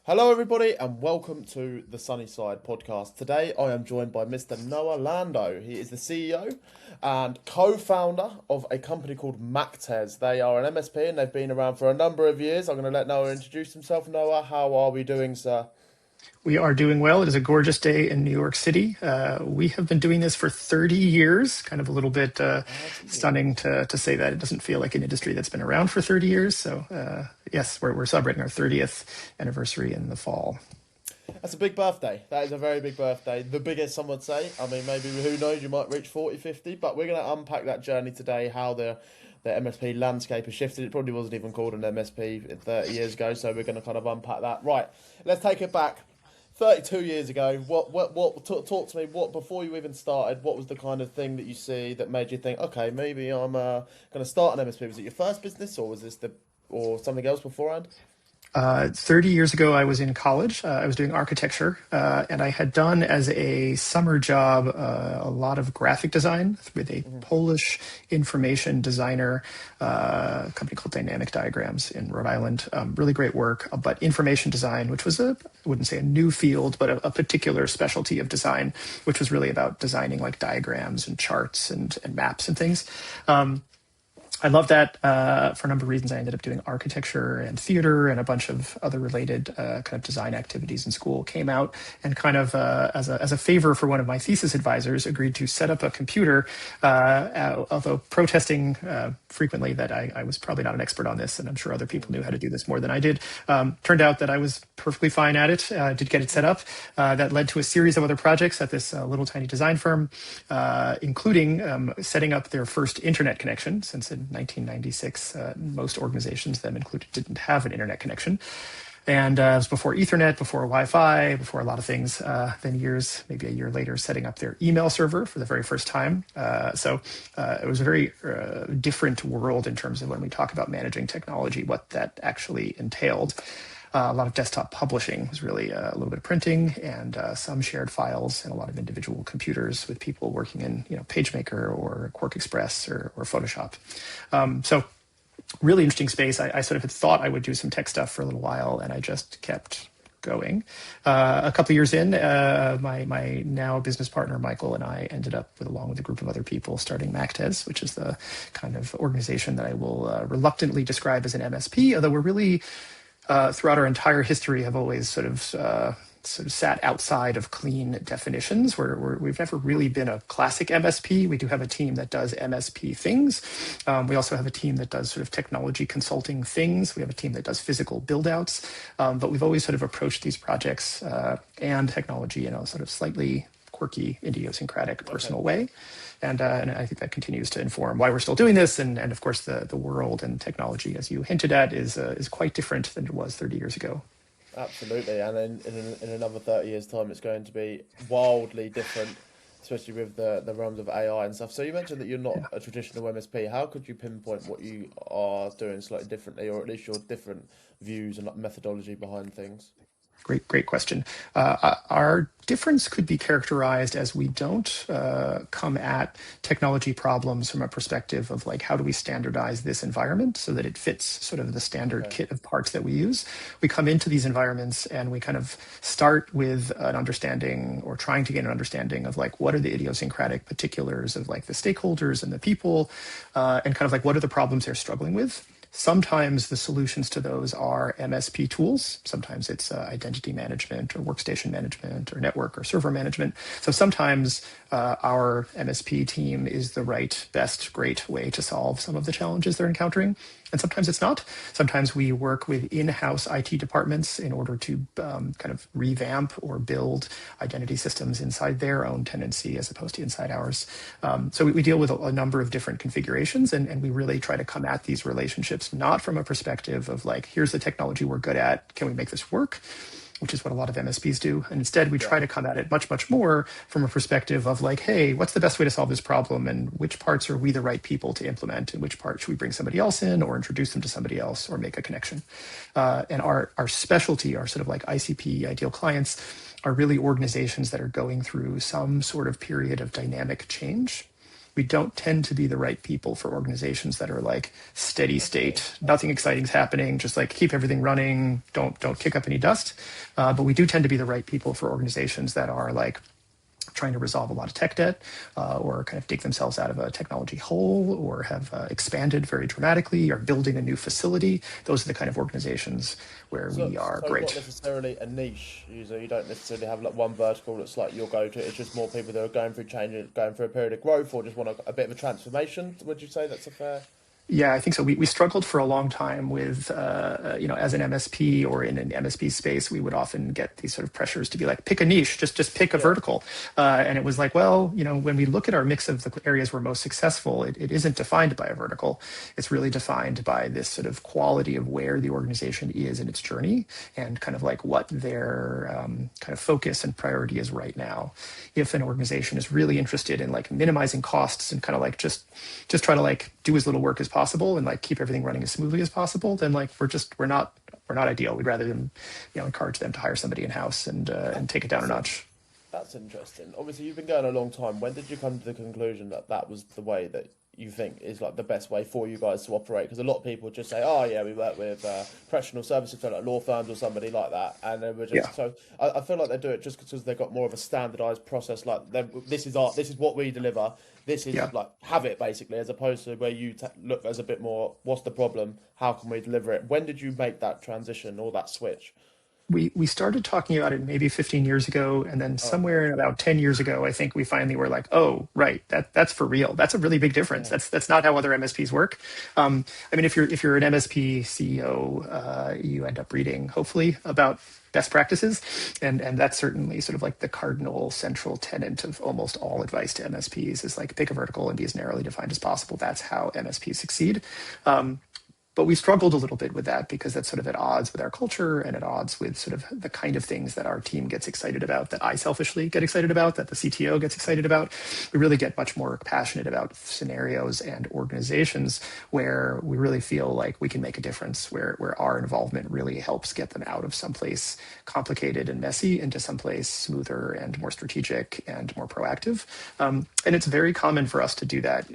Hello, everybody, and welcome to the Sunny Side podcast. Today, I am joined by Mr. Noah Landow. He is the CEO and co-founder of a company called Macktez. They are an MSP and they've been around for a number of years. I'm going to let Noah introduce himself. Noah, how are we doing, sir? We are doing well. It is a gorgeous day in New York City. We have been doing this for 30 years, kind of a little bit 30 stunning years. to say that. It doesn't feel like an industry that's been around for 30 years. So, yes, we're celebrating our 30th anniversary in the fall. That's a big birthday. That is a very big birthday. The biggest, some would say. I mean, maybe, who knows, you might reach 40, 50. But we're going to unpack that journey today, how the MSP landscape has shifted. It probably wasn't even called an MSP 30 years ago, so we're going to kind of unpack that. Right, let's take it back. 32 years ago, talk to me, what, before you even started, what was the kind of thing that you see that made you think, okay, maybe I'm going to start an MSP? Was it your first business, or was this or something else beforehand? 30 years ago, I was in college. I was doing architecture, and I had done as a summer job a lot of graphic design with a Hmm. Polish information designer, a company called Dynamic Diagrams in Rhode Island. Really great work, but information design, which was I wouldn't say a new field, but a particular specialty of design, which was really about designing like diagrams and charts and maps and things. I love that for a number of reasons. I ended up doing architecture and theater and a bunch of other related kind of design activities in school. Came out and kind of as a favor for one of my thesis advisors, agreed to set up a computer, although protesting frequently that I was probably not an expert on this, and I'm sure other people knew how to do this more than I did. Turned out that I was perfectly fine at it. Did get it set up. That led to a series of other projects at this little tiny design firm, including setting up their first internet connection, since in 1996, most organizations, them included, didn't have an internet connection. And it was before Ethernet, before Wi-Fi, before a lot of things. Then years, maybe a year later, setting up their email server for the very first time. It was a very different world in terms of when we talk about managing technology, what that actually entailed. A lot of desktop publishing was really a little bit of printing and some shared files and a lot of individual computers with people working in, PageMaker or Quark Express or Photoshop. So really interesting space. I sort of had thought I would do some tech stuff for a little while, and I just kept going. A couple of years in, my now business partner Michael and I ended up along with a group of other people, starting Macktez, which is the kind of organization that I will reluctantly describe as an MSP, although we're really throughout our entire history have always sort of sat outside of clean definitions. We've never really been a classic MSP. We do have a team that does MSP things. We also have a team that does sort of technology consulting things. We have a team that does physical build outs. But we've always sort of approached these projects and technology in a sort of slightly quirky, idiosyncratic, Okay. personal way. And I think that continues to inform why we're still doing this. And of course, the world and technology, as you hinted at, is quite different than it was 30 years ago. Absolutely, and in another 30 years' time, it's going to be wildly different, especially with the realms of AI and stuff. So you mentioned that you're not a traditional MSP. How could you pinpoint what you are doing slightly differently, or at least your different views and methodology behind things? Great question. Our difference could be characterized as we don't come at technology problems from a perspective of like, how do we standardize this environment so that it fits sort of the standard Okay. kit of parts that we use? We come into these environments and we kind of start with an understanding or trying to get an understanding of like, what are the idiosyncratic particulars of like the stakeholders and the people, and kind of like, what are the problems they're struggling with? Sometimes the solutions to those are MSP tools. Sometimes it's identity management or workstation management or network or server management. So sometimes our MSP team is the right, best, great way to solve some of the challenges they're encountering. And sometimes it's not. Sometimes we work with in-house IT departments in order to kind of revamp or build identity systems inside their own tenancy as opposed to inside ours. So we deal with a number of different configurations, and we really try to come at these relationships not from a perspective of like, here's the technology we're good at, can we make this work? Which is what a lot of MSPs do. And instead, we Yeah. try to come at it much, much more from a perspective of like, hey, what's the best way to solve this problem? And which parts are we the right people to implement? And which parts should we bring somebody else in or introduce them to somebody else or make a connection? And our specialty, our sort of like ICP, ideal clients, are really organizations that are going through some sort of period of dynamic change. we don't tend to be the right people for organizations that are like steady Okay. state, nothing exciting's happening, just like keep everything running, don't kick up any dust. But we do tend to be the right people for organizations that are like trying to resolve a lot of tech debt, or kind of dig themselves out of a technology hole, or have expanded very dramatically, or building a new facility. Those are the kind of organizations where So, we are so not great. necessarily a niche user. You don't necessarily have like one vertical that's like your go-to. It's just more people that are going through change, going through a period of growth, or just want a bit of a transformation. Would you say that's a fair? Yeah, I think so. We struggled for a long time with, as an MSP or in an MSP space, we would often get these sort of pressures to be like, pick a niche, just pick a Yeah. vertical. And it was like, well, when we look at our mix of the areas we're most successful, it isn't defined by a vertical. It's really defined by this sort of quality of where the organization is in its journey and kind of like what their kind of focus and priority is right now. If an organization is really interested in like minimizing costs and kind of like just try to like do as little work as possible and like keep everything running as smoothly as possible, then like we're not ideal. We'd rather them, encourage them to hire somebody in house and take it down a That's notch. That's interesting. Obviously, you've been going a long time. When did you come to the conclusion that that was the way that you think is like the best way for you guys to operate? Because a lot of people just say, "Oh, yeah, we work with professional services, so like law firms or somebody like that," and then we're Yeah. just so. I feel like they do it just because they've got more of a standardized process. Like, this is what we deliver. This is Yeah. like have it basically, as opposed to where you look as a bit more. What's the problem? How can we deliver it? When did you make that transition or that switch? We started talking about it maybe 15 years ago, and then Okay. somewhere in about 10 years ago, I think we finally were like, oh, right, that's for real. That's a really big difference. Yeah. That's not how other MSPs work. I mean, if you're an MSP CEO, you end up reading hopefully about best practices, and that's certainly sort of like the cardinal central tenet of almost all advice to MSPs is like pick a vertical and be as narrowly defined as possible. That's how MSPs succeed. But we struggled a little bit with that because that's sort of at odds with our culture and at odds with sort of the kind of things that our team gets excited about, that I selfishly get excited about, that the CTO gets excited about. We really get much more passionate about scenarios and organizations where we really feel like we can make a difference, where our involvement really helps get them out of someplace complicated and messy into someplace smoother and more strategic and more proactive. And it's very common for us to do that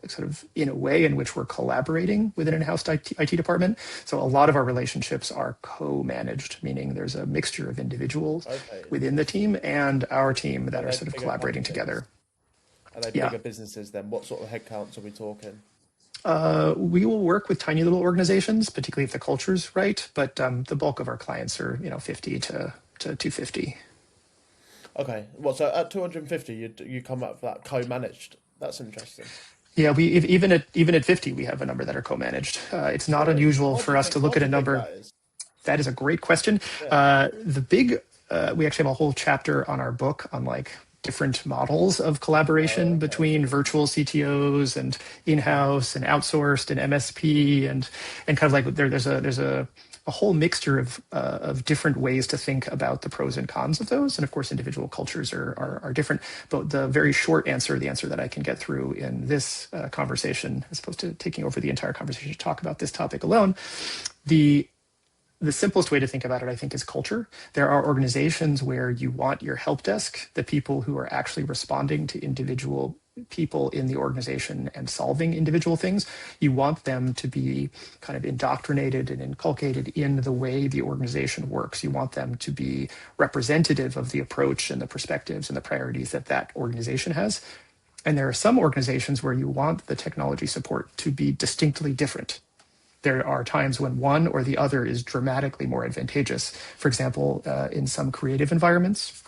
sort of in a way in which we're collaborating with an in-house IT department. So a lot of our relationships are co-managed, meaning there's a mixture of individuals Okay. within the team and our team that Are are they sort of bigger collaborating companies? together. Are they Yeah. bigger businesses then? What sort of headcounts are we talking? We will work with tiny little organizations, particularly if the culture's right, but the bulk of our clients are, 50 to 250. Okay, well, so at 250, you come up with that co-managed. That's interesting. Yeah, even at 50, we have a number that are co-managed. It's not Really? unusual for us to look What at do a you think number. that is? That is a great question. Yeah. We actually have a whole chapter on our book on like different models of collaboration Okay. between virtual CTOs and in-house and outsourced and MSP and kind of like there's a whole mixture of different ways to think about the pros and cons of those. And of course, individual cultures are different. But the very short answer, the answer that I can get through in this conversation, as opposed to taking over the entire conversation to talk about this topic alone, the the simplest way to think about it, I think, is culture. There are organizations where you want your help desk, the people who are actually responding to individual people in the organization and solving individual things. You want them to be kind of indoctrinated and inculcated in the way the organization works. You want them to be representative of the approach and the perspectives and the priorities that that organization has. And there are some organizations where you want the technology support to be distinctly different. There are times when one or the other is dramatically more advantageous. For example, in some creative environments,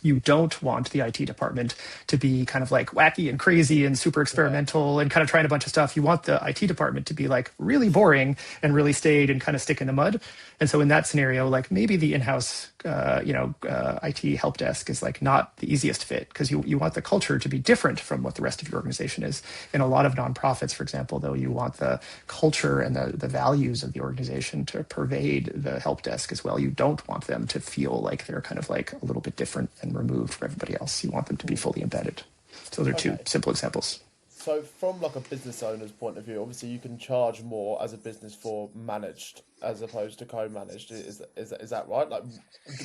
you don't want the IT department to be kind of like wacky and crazy and super Yeah. experimental and kind of trying a bunch of stuff. You want the IT department to be like really boring and really staid and kind of stick in the mud. And so in that scenario, like maybe the in-house, IT help desk is like not the easiest fit because you want the culture to be different from what the rest of your organization is. In a lot of nonprofits, for example, though, you want the culture and the values of the organization to pervade the help desk as well. You don't want them to feel like they're kind of like a little bit different and removed from everybody else. You want them to be fully embedded. So those are two Okay. simple examples. So from like a business owner's point of view, obviously you can charge more as a business for managed as opposed to co-managed. Is that right? Like,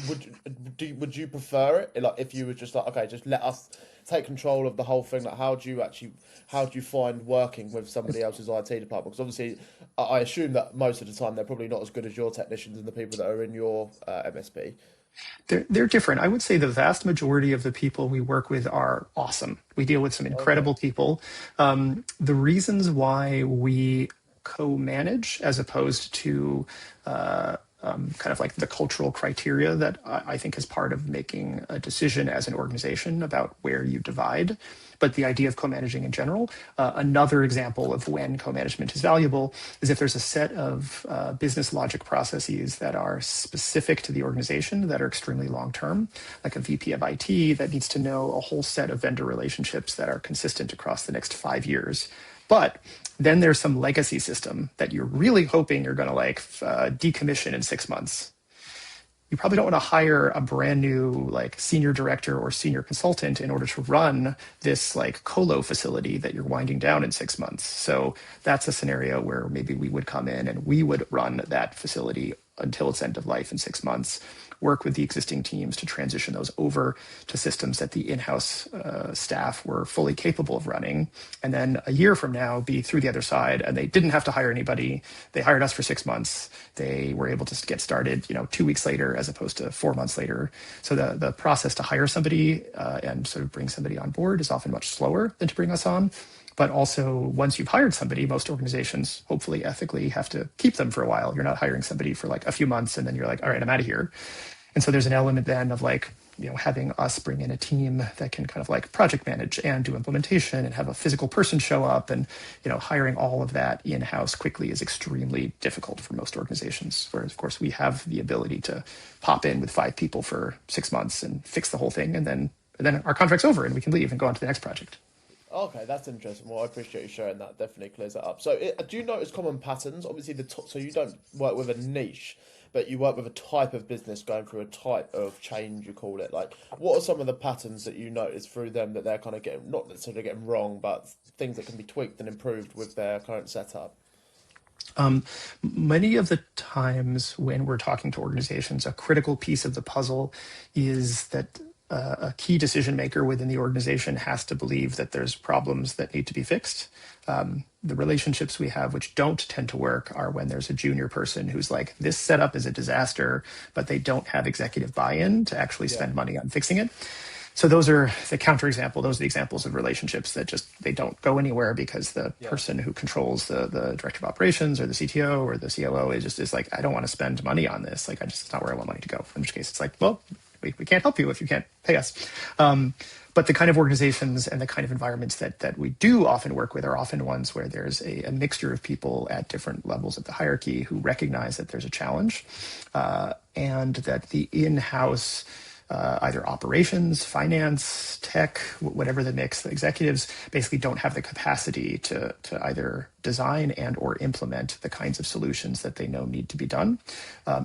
would you prefer it? Like, if you were just like, okay, just let us take control of the whole thing. Like, how do you find working with somebody else's IT department? Because obviously, I assume that most of the time they're probably not as good as your technicians and the people that are in your MSP. They're different. I would say the vast majority of the people we work with are awesome. We deal with some Okay. incredible people. The reasons why we co-manage as opposed to kind of like the cultural criteria that I think is part of making a decision as an organization about where you divide, but the idea of co-managing in general. Another example of when co-management is valuable is if there's a set of business logic processes that are specific to the organization that are extremely long-term, like a VP of IT that needs to know a whole set of vendor relationships that are consistent across the next 5 years. But then there's some legacy system that you're really hoping you're going to like decommission in 6 months. You probably don't want to hire a brand new like senior director or senior consultant in order to run this like colo facility that you're winding down in 6 months. So that's a scenario where maybe we would come in and we would run that facility until its end of life in 6 months, work with the existing teams to transition those over to systems that the in-house staff were fully capable of running. And then a year from now, be through the other side, and they didn't have to hire anybody. They hired us for 6 months. They were able to get started, 2 weeks later, as opposed to 4 months later. So the process to hire somebody and sort of bring somebody on board is often much slower than to bring us on. But also, once you've hired somebody, most organizations, hopefully ethically, have to keep them for a while. You're not hiring somebody for like a few months and then you're like, all right, I'm out of here. And so there's an element then of like, having us bring in a team that can kind of like project manage and do implementation and have a physical person show up, and, hiring all of that in-house quickly is extremely difficult for most organizations. Whereas, of course, we have the ability to pop in with 5 people for 6 months and fix the whole thing. And then our contract's over and we can leave and go on to the next project. Okay, that's interesting. Well, I appreciate you sharing that. Definitely clears that up. So, do you notice common patterns? Obviously, so you don't work with a niche, but you work with a type of business going through a type of change, you call it. Like, what are some of the patterns that you notice through them that they're kind of getting, not necessarily getting wrong, but things that can be tweaked and improved with their current setup? Many of the times when we're talking to organizations, a critical piece of the puzzle is that a key decision maker within the organization has to believe that there's problems that need to be fixed. The relationships we have which don't tend to work are when there's a junior person who's like, this setup is a disaster, but they don't have executive buy-in to actually Yeah, spend money on fixing it. So those are the counterexample. Those are the examples of relationships that just, they don't go anywhere because the yeah. person who controls the director of operations or the CTO or the COO is like, I don't want to spend money on this. Like, it's not where I want money to go. In which case it's like, well, we can't help you if you can't pay us. But the kind of organizations and the kind of environments that we do often work with are often ones where there's a mixture of people at different levels of the hierarchy who recognize that there's a challenge, and that the in-house either operations, finance, tech, whatever the mix, the executives basically don't have the capacity to either design and or implement the kinds of solutions that they know need to be done.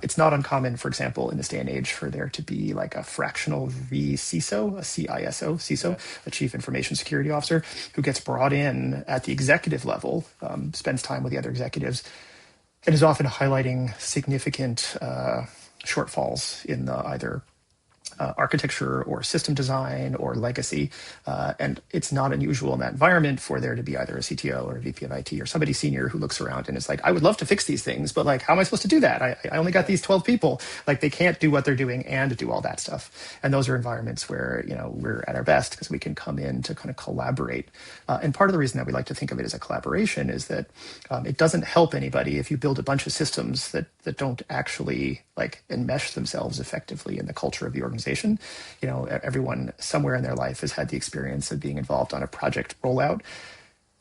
It's not uncommon, for example, in this day and age for there to be like a fractional CISO, a CISO, a chief information security officer, who gets brought in at the executive level, spends time with the other executives, and is often highlighting significant shortfalls in the either architecture or system design or legacy. And it's not unusual in that environment for there to be either a CTO or a VP of IT or somebody senior who looks around and is like, I would love to fix these things, but like, how am I supposed to do that? I only got these 12 people. Like, they can't do what they're doing and do all that stuff. And those are environments where, we're at our best because we can come in to kind of collaborate. And part of the reason that we like to think of it as a collaboration is that it doesn't help anybody if you build a bunch of systems that don't actually like enmesh themselves effectively in the culture of the organization. Everyone somewhere in their life has had the experience of being involved on a project rollout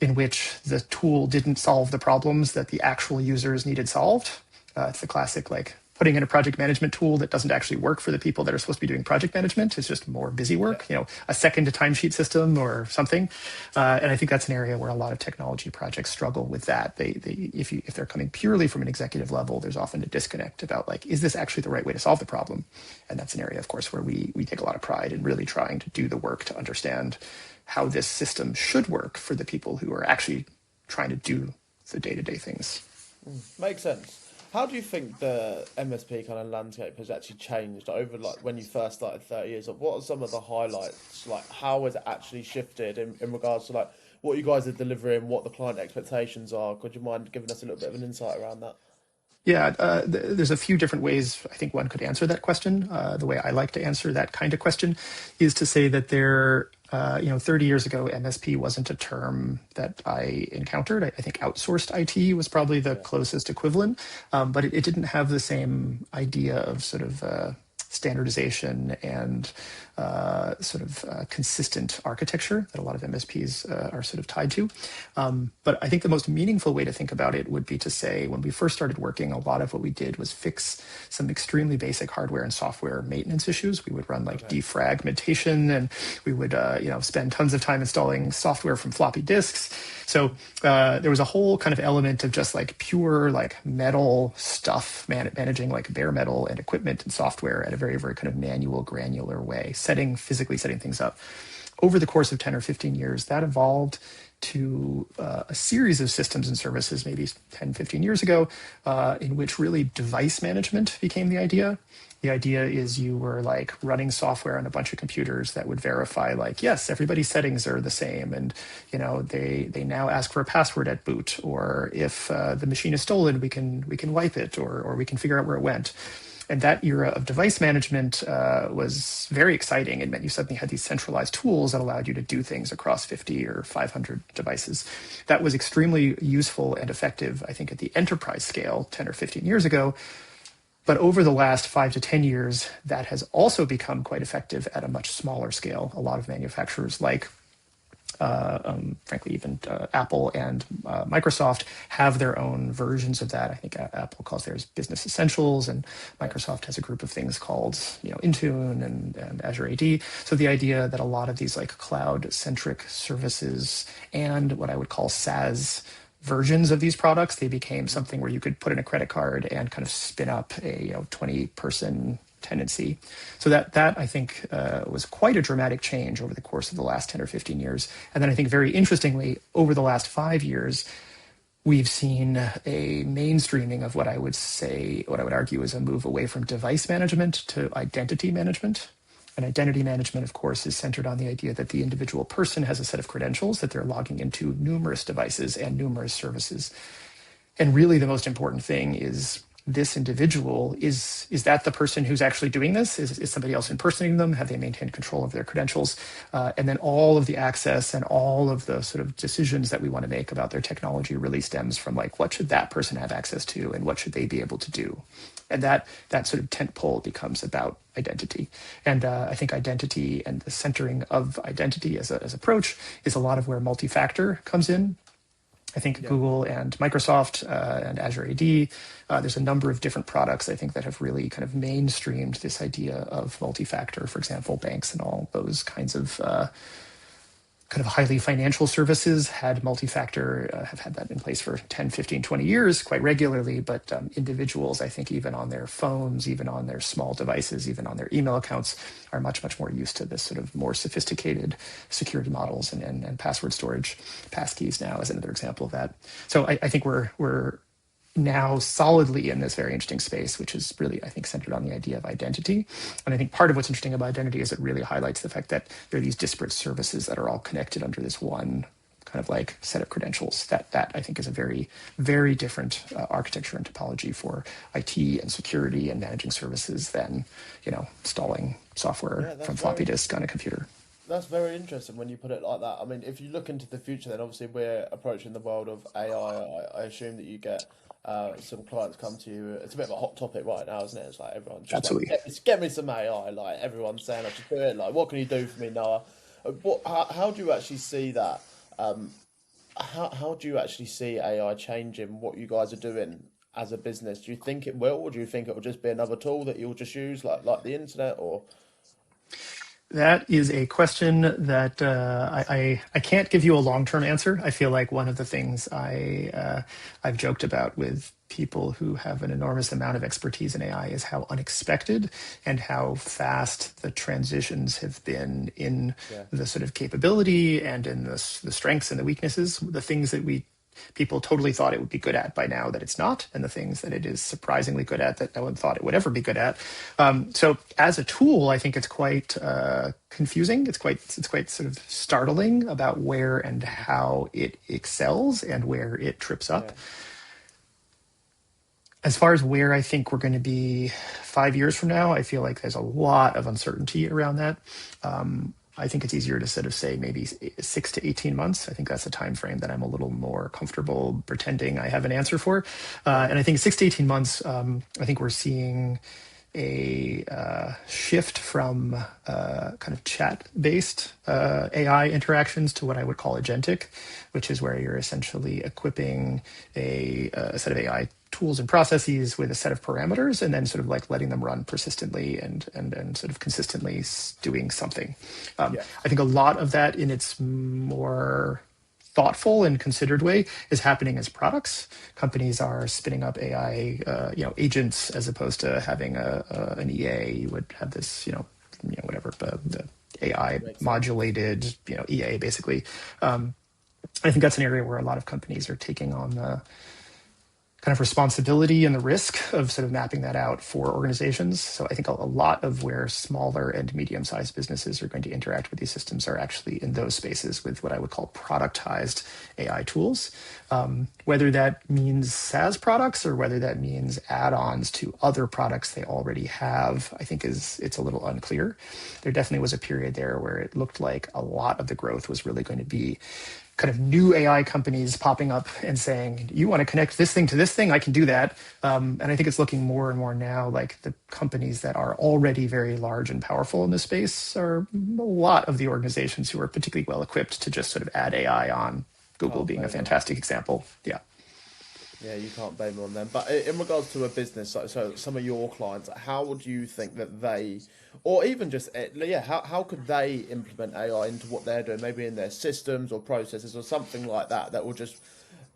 in which the tool didn't solve the problems that the actual users needed solved. It's the classic like putting in a project management tool that doesn't actually work for the people that are supposed to be doing project management. It's just more busy work, a second timesheet system or something. And I think that's an area where a lot of technology projects struggle with that. If they're coming purely from an executive level, there's often a disconnect about like, is this actually the right way to solve the problem? And that's an area, of course, where we take a lot of pride in really trying to do the work to understand how this system should work for the people who are actually trying to do the day-to-day things. Makes sense. How do you think the MSP kind of landscape has actually changed over like when you first started 30 years ago? What are some of the highlights? Like how has it actually shifted in regards to like what you guys are delivering, what the client expectations are? Could you mind giving us a little bit of an insight around that? Yeah, there's a few different ways I think one could answer that question. The way I like to answer that kind of question is to say that 30 years ago, MSP wasn't a term that I encountered. I think outsourced IT was probably the closest equivalent, but it didn't have the same idea of sort of standardization and consistent architecture that a lot of MSPs are sort of tied to. But I think the most meaningful way to think about it would be to say when we first started working, a lot of what we did was fix some extremely basic hardware and software maintenance issues. We would run like defragmentation, and we would spend tons of time installing software from floppy disks. So there was a whole kind of element of just like pure like metal stuff, managing like bare metal and equipment and software at a very, very kind of manual, granular way, physically setting things up. Over the course of 10 or 15 years, that evolved to a series of systems and services, maybe 10, 15 years ago, in which really device management became the idea. The idea is you were like running software on a bunch of computers that would verify like, yes, everybody's settings are the same. And, they now ask for a password at boot, or if the machine is stolen, we can wipe it, or we can figure out where it went. And that era of device management was very exciting. It meant you suddenly had these centralized tools that allowed you to do things across 50 or 500 devices. That was extremely useful and effective, I think, at the enterprise scale 10 or 15 years ago. But over the last 5 to 10 years, that has also become quite effective at a much smaller scale. A lot of manufacturers like frankly, even Apple and Microsoft have their own versions of that. I think Apple calls theirs Business Essentials, and Microsoft has a group of things called, Intune and Azure AD. So the idea that a lot of these like cloud-centric services and what I would call SaaS versions of these products, they became something where you could put in a credit card and kind of spin up a 20-person tenancy. So that I think was quite a dramatic change over the course of the last 10 or 15 years. And then I think very interestingly, over the last 5 years, we've seen a mainstreaming of what I would argue is a move away from device management to identity management. And identity management, of course, is centered on the idea that the individual person has a set of credentials that they're logging into numerous devices and numerous services. And really the most important thing is this individual, is that the person who's actually doing this? Is somebody else impersonating them? Have they maintained control of their credentials? And then all of the access and all of the sort of decisions that we want to make about their technology really stems from like, what should that person have access to and what should they be able to do? And that sort of tent pole becomes about identity. And I think identity and the centering of identity as approach is a lot of where multi-factor comes in. I think Google and Microsoft and Azure AD, there's a number of different products, I think, that have really kind of mainstreamed this idea of multi-factor. For example, banks and all those kinds of highly financial services had multi-factor, have had that in place for 10, 15, 20 years quite regularly. But individuals, I think, even on their phones, even on their small devices, even on their email accounts, are much, much more used to this sort of more sophisticated security models and password storage. Passkeys now is another example of that. So I think we're now solidly in this very interesting space, which is really, I think, centered on the idea of identity. And I think part of what's interesting about identity is it really highlights the fact that there are these disparate services that are all connected under this one kind of like set of credentials. That I think is a very, very different architecture and topology for IT and security and managing services than, installing software from floppy disk on a computer. That's very interesting when you put it like that. I mean, if you look into the future, then obviously we're approaching the world of AI. I assume that you get some clients come to you. It's a bit of a hot topic right now, isn't it? It's like everyone's just Absolutely. like, get me some AI. Like everyone's saying I should do it. Like, what can you do for me, Noah? How do you actually see that? How do you actually see AI changing what you guys are doing as a business? Do you think it will, or do you think it will just be another tool that you'll just use like the internet? Or That is a question that I can't give you a long-term answer. I feel like one of the things I've joked about with people who have an enormous amount of expertise in AI is how unexpected and how fast the transitions have been in yeah, the sort of capability and in the strengths and the weaknesses, the things that people totally thought it would be good at by now that it's not, and the things that it is surprisingly good at that no one thought it would ever be good at. So as a tool, I think it's quite confusing. It's quite sort of startling about where and how it excels and where it trips yeah, up. As far as where I think we're going to be 5 years from now, I feel like there's a lot of uncertainty around that. I think it's easier to sort of say maybe 6 to 18 months. I think that's a time frame that I'm a little more comfortable pretending I have an answer for. And I think 6 to 18 months, I think we're seeing a shift from kind of chat-based AI interactions to what I would call agentic, which is where you're essentially equipping a set of AI tools and processes with a set of parameters, and then sort of like letting them run persistently and sort of consistently doing something. yeah, I think a lot of that in its more thoughtful and considered way is happening as products. Companies are spinning up AI, agents, as opposed to having an EA. You would have this, whatever the AI makes sense. modulated, EA basically. I think that's an area where a lot of companies are taking on the kind of responsibility and the risk of sort of mapping that out for organizations. So I think a lot of where smaller and medium-sized businesses are going to interact with these systems are actually in those spaces with what I would call productized AI tools. Whether that means SaaS products or whether that means add-ons to other products they already have, I think it's a little unclear. There definitely was a period there where it looked like a lot of the growth was really going to be kind of new AI companies popping up and saying, you want to connect this thing to this thing, I can do that. And I think it's looking more and more now like the companies that are already very large and powerful in this space are a lot of the organizations who are particularly well equipped to just sort of add AI on, Google can't being a blame them. fantastic example. Yeah. Yeah, you can't blame them on them. But in regards to a business, so some of your clients, how would you think that they, or even just, how could they implement AI into what they're doing, maybe in their systems or processes or something like that, that will just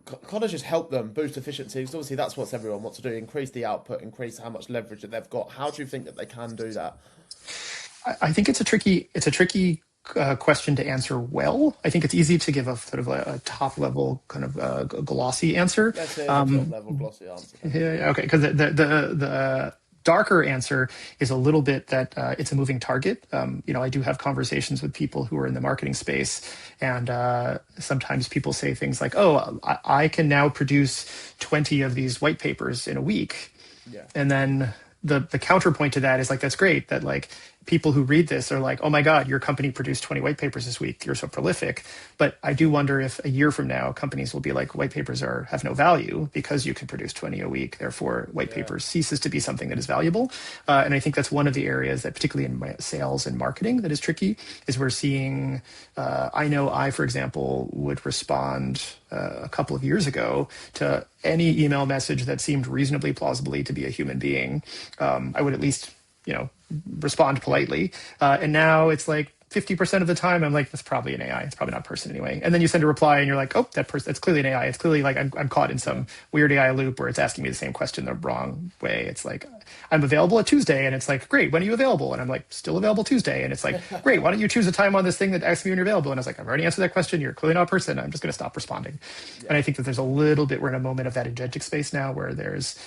kind of just help them boost efficiency? Because obviously that's what everyone wants to do, increase the output, increase how much leverage that they've got. How do you think that they can do that? I think it's a tricky question to answer well. I think it's easy to give a sort of a top level kind of glossy answer. Let's say a top level glossy answer. Yeah, okay, because the darker answer is a little bit that it's a moving target. I do have conversations with people who are in the marketing space, and sometimes people say things like, "Oh, I can now produce 20 of these white papers in a week," Yeah. and then the counterpoint to that is like, that's great that like people who read this are like, oh my God, your company produced 20 white papers this week. You're so prolific. But I do wonder if a year from now, companies will be like, white papers have no value because you can produce 20 a week. Therefore, white papers ceases to be something that is valuable. And I think that's one of the areas that, particularly in my sales and marketing, that is tricky, is we're seeing, for example, would respond a couple of years ago to any email message that seemed reasonably plausibly to be a human being. I would at least, respond politely. And now it's like 50% of the time I'm like, that's probably an AI. It's probably not a person anyway. And then you send a reply and you're like, oh, that's clearly an AI. It's clearly like I'm caught in some weird AI loop where it's asking me the same question the wrong way. It's like, I'm available at Tuesday. And it's like, great, when are you available? And I'm like, still available Tuesday. And it's like, great, why don't you choose a time on this thing that asks me when you're available? And I was like, I've already answered that question. You're clearly not a person. I'm just going to stop responding. And I think that there's a little bit, we're in a moment of that agentic space now where there's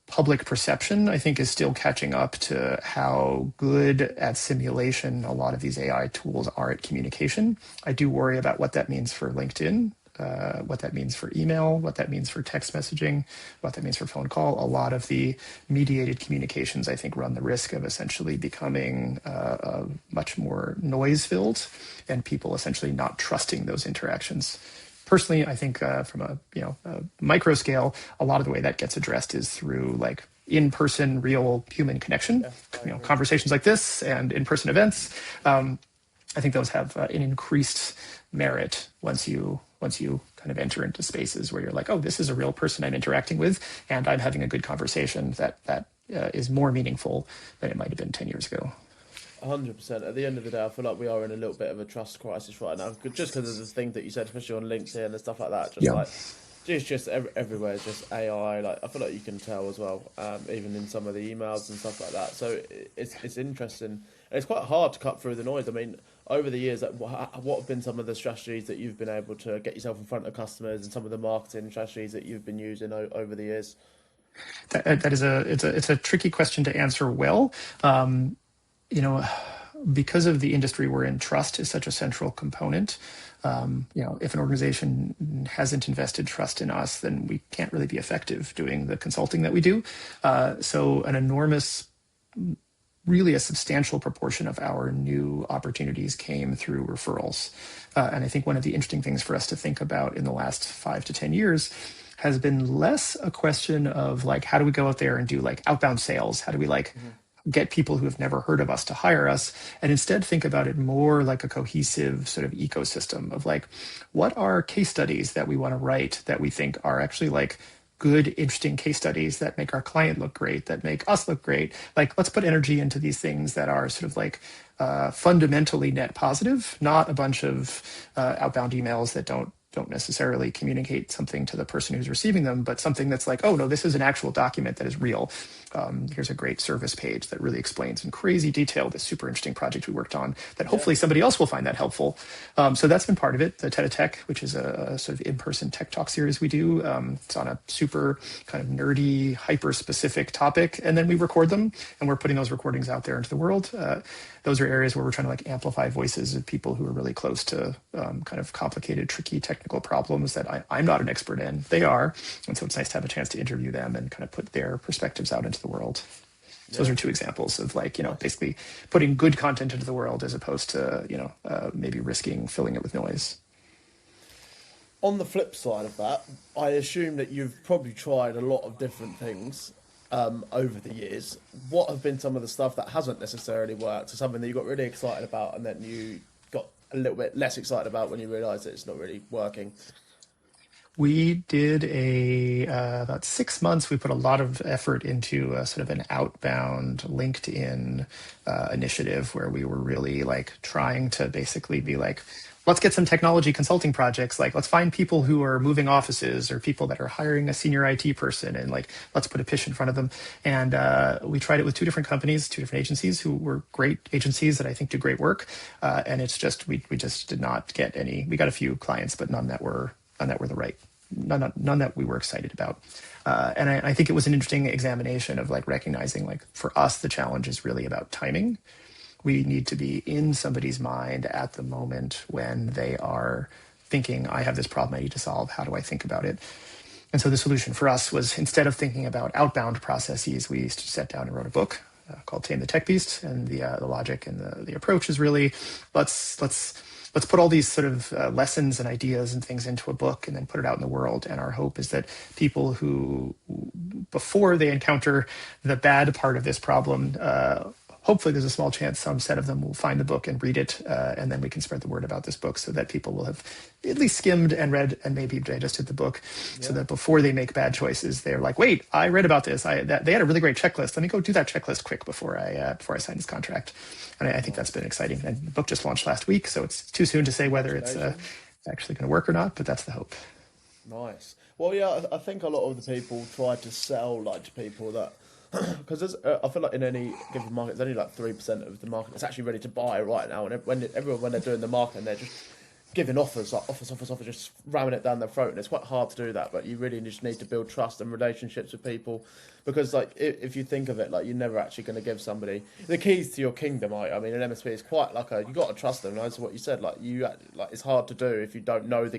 public perception, I think, is still catching up to how good at simulation a lot of these AI tools are at communication. I do worry about what that means for LinkedIn, what that means for email, what that means for text messaging, what that means for phone call. A lot of the mediated communications, I think, run the risk of essentially becoming much more noise-filled and people essentially not trusting those interactions. Personally, I think from a micro scale, a lot of the way that gets addressed is through like in-person, real human connection. Conversations like this and in-person events. I think those have an increased merit once you once you kind of enter into spaces where you're like, oh, this is a real person I'm interacting with, and I'm having a good conversation that is more meaningful than it might have been 10 years ago. 100%. At the end of the day, I feel like we are in a little bit of a trust crisis right now, just because of the things that you said, especially on LinkedIn and stuff like that. Just Yeah. like, just everywhere, it's just AI. Like I feel like you can tell as well, even in some of the emails and stuff like that. So it's interesting. And it's quite hard to cut through the noise. I mean, over the years, like, what have been some of the strategies that you've been able to get yourself in front of customers, and some of the marketing strategies that you've been using over the years? That is it's a tricky question to answer well. You know, because of the industry we're in, trust is such a central component. You know, if an organization hasn't invested trust in us, then we can't really be effective doing the consulting that we do. So an enormous, really a substantial proportion of our new opportunities came through referrals. And I think one of the interesting things for us to think about in the last 5 to 10 years has been less a question of like, how do we go out there and do like outbound sales? How do we like get people who have never heard of us to hire us, and instead think about it more like a cohesive sort of ecosystem of like, what are case studies that we want to write that we think are actually like good, interesting case studies that make our client look great, that make us look great. Like, let's put energy into these things that are sort of like fundamentally net positive, not a bunch of outbound emails that don't necessarily communicate something to the person who's receiving them, but something that's like, oh no, this is an actual document that is real. Here's a great service page that really explains in crazy detail this super interesting project we worked on that hopefully somebody else will find that helpful. So that's been part of it. The TED Tech, which is a sort of in-person tech talk series we do. It's on a super kind of nerdy, hyper-specific topic, and then we record them, and we're putting those recordings out there into the world. Those are areas where we're trying to like amplify voices of people who are really close to kind of complicated, tricky technical problems that I'm not an expert in. They are. And so it's nice to have a chance to interview them and kind of put their perspectives out into the world. So those are two examples of like, you know, basically putting good content into the world as opposed to, you know, maybe risking filling it with noise. On the flip side of that, I assume that you've probably tried a lot of different things over the years. What have been some of the stuff that hasn't necessarily worked, or something that you got really excited about and then you got a little bit less excited about when you realised that it's not really working? We did about 6 months. We put a lot of effort into sort of an outbound LinkedIn initiative where we were really like trying to basically be like, let's get some technology consulting projects. Like, let's find people who are moving offices or people that are hiring a senior IT person, and like, let's put a pitch in front of them. And we tried it with 2 different companies, 2 different agencies who were great agencies that I think do great work. And it's just we just did not get any. We got a few clients, but none that were the right, none that we were excited about. And I think it was an interesting examination of like recognizing like for us, the challenge is really about timing. We need to be in somebody's mind at the moment when they are thinking, I have this problem I need to solve. How do I think about it? And so the solution for us was, instead of thinking about outbound processes, we sat down and wrote a book called Tame the Tech Beast. And the logic and the approach is really, let's put all these sort of lessons and ideas and things into a book and then put it out in the world. And our hope is that people who, before they encounter the bad part of this problem, hopefully there's a small chance some set of them will find the book and read it, and then we can spread the word about this book so that people will have at least skimmed and read and maybe digested the book, so that before they make bad choices, they're like, wait, I read about this. They had a really great checklist. Let me go do that checklist quick before I sign this contract. And I think that's been exciting. And the book just launched last week, so it's too soon to say whether it's actually going to work or not, but that's the hope. Nice. Well, yeah, I think a lot of the people try to sell like to people that, because I feel like in any given market, there's only like 3% of the market that's actually ready to buy right now. And when they're doing the marketing, they're just giving offers, like offers, just ramming it down their throat. And it's quite hard to do that, but you really just need to build trust and relationships with people. Because like if you think of it, like you're never actually going to give somebody the keys to your kingdom. I mean, an MSP is quite like you got to trust them. That's what you said. Like it's hard to do if you don't know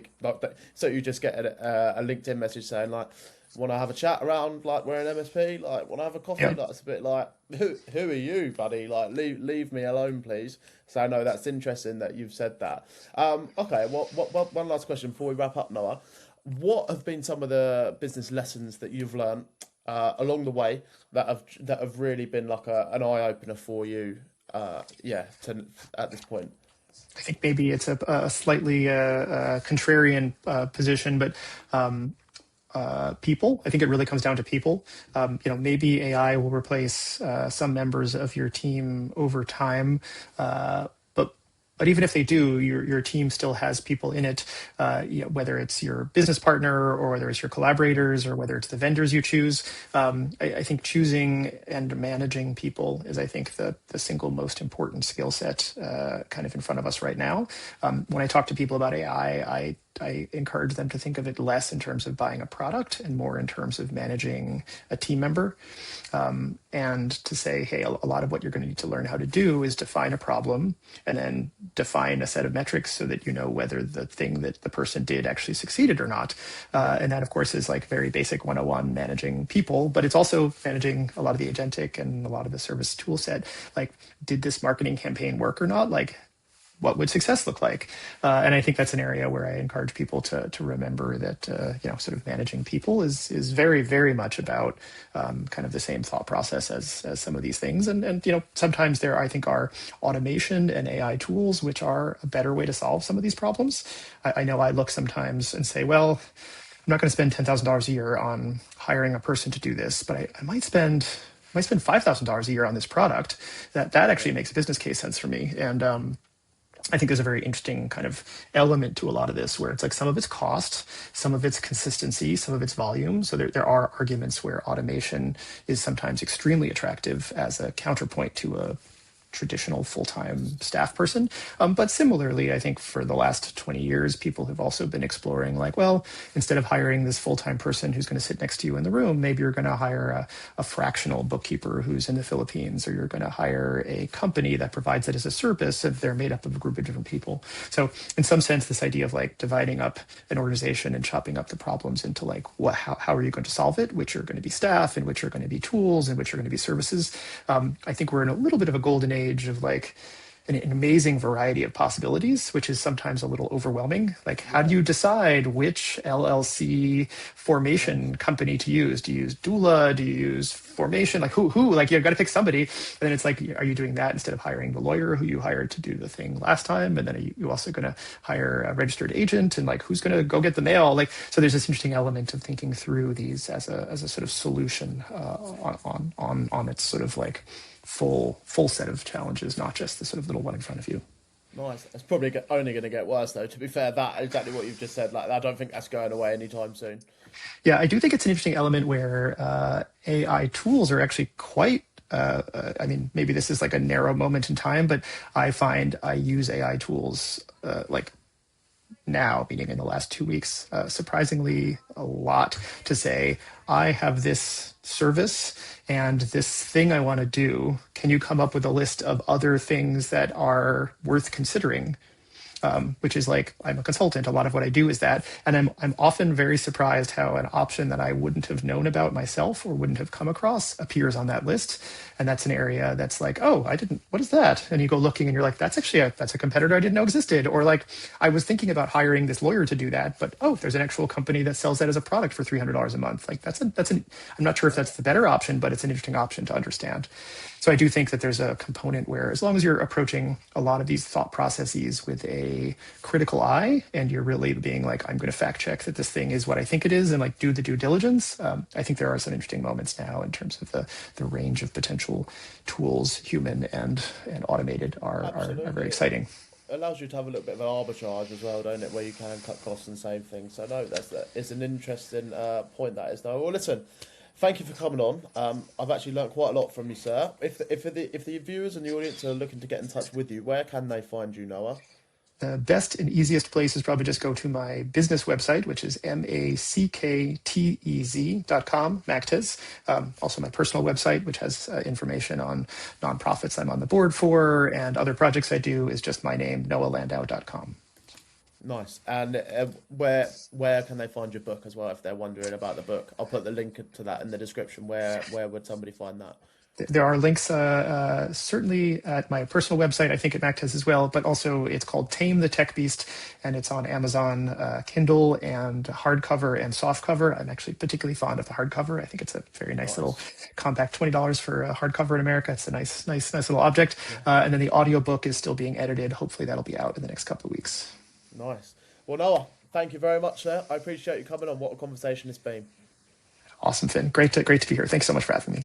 so you just get a LinkedIn message saying like, want to have a chat around like we're an MSP, like want to have a coffee. Like it's a bit like, who are you, buddy? Like leave me alone, please. So I know that's interesting that you've said that. Okay, well, one last question before we wrap up, Noah. What have been some of the business lessons that you've learned along the way that have really been like an eye opener for you? At this point. I think maybe it's a slightly contrarian position, but people. I think it really comes down to people. Maybe AI will replace some members of your team over time, but even if they do, your team still has people in it. Whether it's your business partner or whether it's your collaborators or whether it's the vendors you choose. I think choosing and managing people is, I think, the single most important skill set kind of in front of us right now. When I talk to people about AI, I encourage them to think of it less in terms of buying a product and more in terms of managing a team member. And to say, hey, a lot of what you're going to need to learn how to do is define a problem and then define a set of metrics so that you know whether the thing that the person did actually succeeded or not. And that, of course, is like very basic 101 managing people, but it's also managing a lot of the agentic and a lot of the service tool set. Like, did this marketing campaign work or not? Like, what would success look like? And I think that's an area where I encourage people to remember that sort of managing people is very, very much about kind of the same thought process as some of these things. And sometimes there, I think, are automation and AI tools which are a better way to solve some of these problems. I know I look sometimes and say, well, I'm not going to spend $10,000 a year on hiring a person to do this, but I might spend $5,000 a year on this product. That actually makes business case sense for me. And I think there's a very interesting kind of element to a lot of this where it's like some of it's cost, some of it's consistency, some of it's volume. So there are arguments where automation is sometimes extremely attractive as a counterpoint to a traditional full-time staff person. But similarly, I think for the last 20 years, people have also been exploring like, well, instead of hiring this full-time person who's going to sit next to you in the room, maybe you're going to hire a fractional bookkeeper who's in the Philippines, or you're going to hire a company that provides it as a service if they're made up of a group of different people. So in some sense, this idea of like dividing up an organization and chopping up the problems into like, how are you going to solve it, which are going to be staff and which are going to be tools and which are going to be services. I think we're in a little bit of a golden age of like an amazing variety of possibilities, which is sometimes a little overwhelming. Like, how do you decide which LLC formation company to use? Do you use Doula? Do you use formation? Like who, like you've got to pick somebody. And then it's like, are you doing that instead of hiring the lawyer who you hired to do the thing last time? And then are you also going to hire a registered agent? And like, who's going to go get the mail? Like, so there's this interesting element of thinking through these as a sort of solution on its sort of like full set of challenges, not just the sort of little one in front of you. Nice. It's probably only going to get worse, though. To be fair, that exactly what you've just said. Like, I don't think that's going away anytime soon. Yeah, I do think it's an interesting element where AI tools are actually quite. I mean, maybe this is like a narrow moment in time, but I find I use AI tools like now, meaning in the last 2 weeks, surprisingly a lot to say, I have this service and this thing I want to do. Can you come up with a list of other things that are worth considering? Which is like, I'm a consultant. A lot of what I do is that. And I'm often very surprised how an option that I wouldn't have known about myself or wouldn't have come across appears on that list. And that's an area that's like, oh, what is that? And you go looking and you're like, that's actually that's a competitor I didn't know existed. Or like, I was thinking about hiring this lawyer to do that, but oh, there's an actual company that sells that as a product for $300 a month. Like I'm not sure if that's the better option, but it's an interesting option to understand. So I do think that there's a component where as long as you're approaching a lot of these thought processes with a critical eye and you're really being like, I'm going to fact check that this thing is what I think it is and like do the due diligence, I think there are some interesting moments now in terms of the range of potential tools, human and automated, are very exciting. It allows you to have a little bit of an arbitrage as well, don't it, where you can cut costs and save things. So no, it's an interesting point that is, though. Well, listen. Thank you for coming on. I've actually learned quite a lot from you, sir. If the viewers and the audience are looking to get in touch with you, where can they find you, Noah? The best and easiest place is probably just go to my business website, which is macktez.com, Macktez. Also my personal website, which has information on nonprofits I'm on the board for and other projects I do, is just my name, noahlandow.com. Nice. And where can they find your book as well if they're wondering about the book? I'll put the link to that in the description. Where would somebody find that? There are links certainly at my personal website, I think at Macktez as well, but also it's called Tame the Tech Beast, and it's on Amazon Kindle and hardcover and softcover. I'm actually particularly fond of the hardcover. I think it's a very nice little compact, $20 for a hardcover in America. It's a nice little object. And then the audiobook is still being edited. Hopefully that'll be out in the next couple of weeks. Nice. Well, Noah, thank you very much, sir. I appreciate you coming on. What a conversation it's been. Awesome, Finn. Great to be here. Thanks so much for having me.